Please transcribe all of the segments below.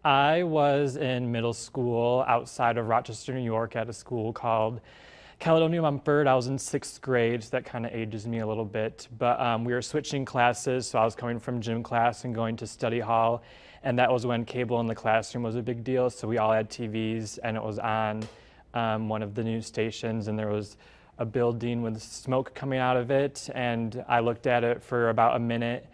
I was in middle school outside of Rochester, New York at a school called Caledonia Mumford. I was in sixth grade, so that kind of ages me a little bit. But we were switching classes, so I was coming from gym class and going to study hall. And that was when cable in the classroom was a big deal. So we all had TVs, and it was on one of the news stations, and there was a building with smoke coming out of it. And I looked at it for about a minute.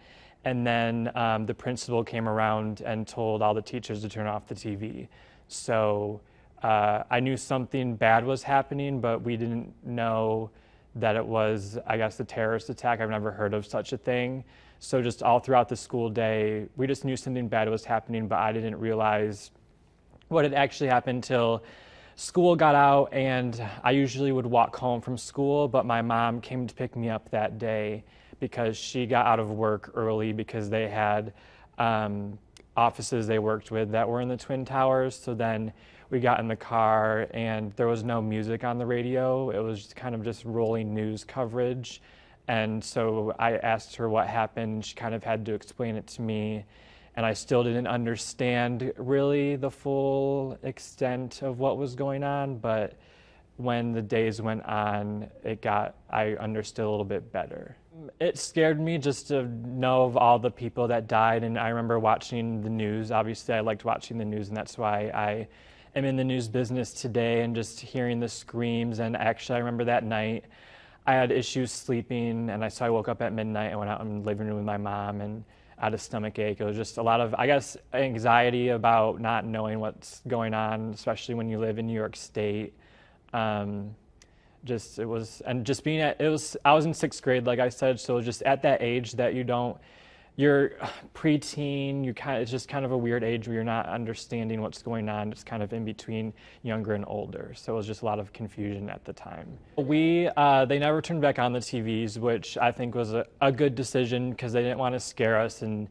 And then the principal came around and told all the teachers to turn off the TV. So I knew something bad was happening, but we didn't know that it was, I guess, a terrorist attack. I've never heard of such a thing. So just all throughout the school day, we just knew something bad was happening, but I didn't realize what had actually happened till school got out. And I usually would walk home from school, but my mom came to pick me up that day because she got out of work early because they had offices they worked with that were in the Twin Towers. So then we got in the car and there was no music on the radio. It was just kind of just rolling news coverage. And so I asked her what happened. She kind of had to explain it to me. And I still didn't understand really the full extent of what was going on. But when the days went on, I understood a little bit better. It scared me just to know of all the people that died, and I remember watching the news. Obviously, I liked watching the news, and that's why I am in the news business today, and just hearing the screams. And actually, I remember that night, I had issues sleeping, and so I woke up at midnight and went out in the living room with my mom, and I had a stomach ache. It was just a lot of, I guess, anxiety about not knowing what's going on, especially when you live in New York State. I was in sixth grade, like I said, so just at that age that you're preteen, it's just kind of a weird age where you're not understanding what's going on. It's kind of in between younger and older. So it was just a lot of confusion at the time. They never turned back on the TVs, which I think was a good decision because they didn't want to scare us and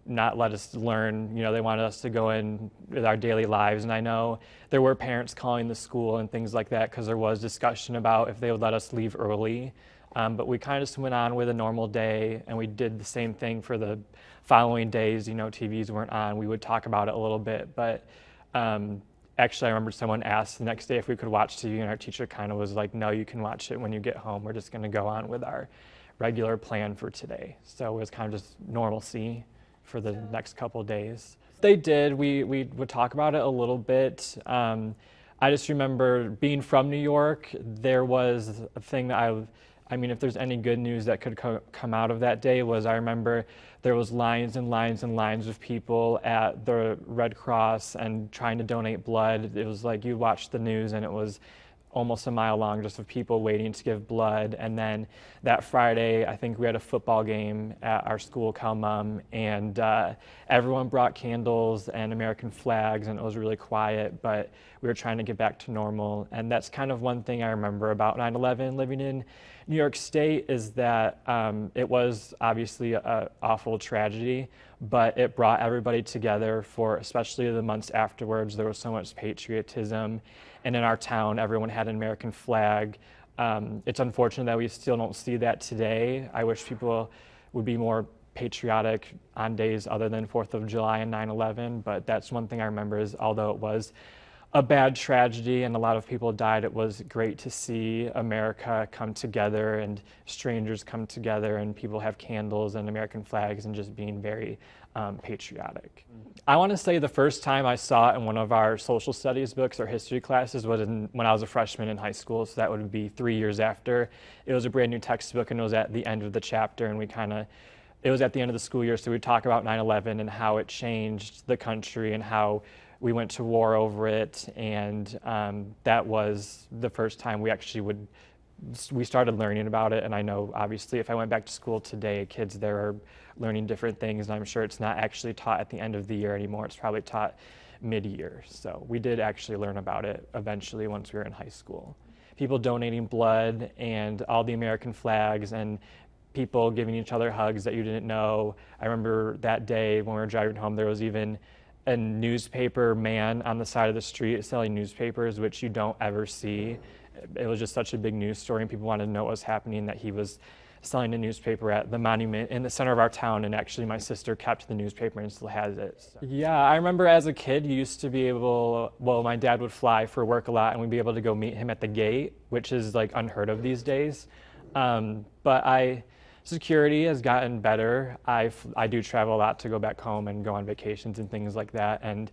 not let us learn. They wanted us to go in with our daily lives. And I know there were parents calling the school and things like that because there was discussion about if they would let us leave early. But we kind of just went on with a normal day, and we did the same thing for the following days. TVs weren't on. We would talk about it a little bit. But actually, I remember someone asked the next day if we could watch TV, and our teacher kind of was like, no, you can watch it when you get home. We're just going to go on with our regular plan for today. So it was kind of just normalcy for the next couple of days. They did. We would talk about it a little bit. I just remember being from New York, there was a thing that if there's any good news that could come out of that day was I remember there was lines and lines and lines of people at the Red Cross and trying to donate blood. It was like you watched the news and it was almost a mile long just of people waiting to give blood. And then that Friday, I think we had a football game at our school, Cal Mum, and everyone brought candles and American flags, and it was really quiet, but we were trying to get back to normal. And that's kind of one thing I remember about 9/11 living in New York State is that it was obviously an awful tragedy, but it brought everybody together for especially the months afterwards. There was so much patriotism. And in our town, everyone had an American flag. It's unfortunate that we still don't see that today. I wish people would be more patriotic on days other than 4th of July and 9/11, but that's one thing I remember is although it was a bad tragedy and a lot of people died, it was great to see America come together and strangers come together and people have candles and American flags and just being very patriotic. I want to say the first time I saw it in one of our social studies books or history classes was when I was a freshman in high school, so that would be 3 years after. It was a brand new textbook and it was at the end of the chapter, and it was at the end of the school year, so we'd talk about 9/11 and how it changed the country and how we went to war over it, and that was the first time we started learning about it. And I know obviously if I went back to school today, kids there are learning different things, and I'm sure it's not actually taught at the end of the year anymore. It's probably taught mid-year. So we did actually learn about it eventually once we were in high school. People donating blood and all the American flags and people giving each other hugs that you didn't know. I remember that day when we were driving home, there was even a newspaper man on the side of the street selling newspapers, which you don't ever see. It was just such a big news story, and people wanted to know what was happening, that he was selling a newspaper at the monument in the center of our town, and actually my sister kept the newspaper and still has it. So. Yeah, I remember as a kid, you used to be able, well, my dad would fly for work a lot, and we'd be able to go meet him at the gate, which is like unheard of these days. But security has gotten better. I do travel a lot to go back home and go on vacations and things like that, and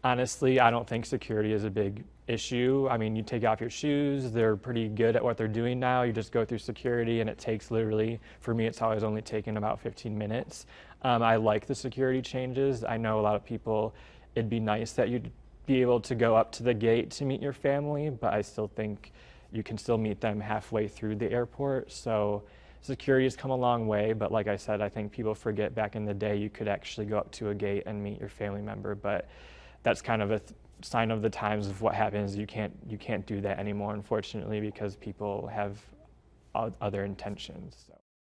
honestly, I don't think security is a big issue. I mean, you take off your shoes, they're pretty good at what they're doing now. You just go through security, and it takes literally, for me, it's always only taken about 15 minutes. I like the security changes. I know a lot of people, it'd be nice that you'd be able to go up to the gate to meet your family, but I still think you can still meet them halfway through the airport. So security has come a long way, but like I said, I think people forget back in the day you could actually go up to a gate and meet your family member, but that's kind of a sign of the times of what happens. You can't do that anymore, unfortunately, because people have other intentions. So.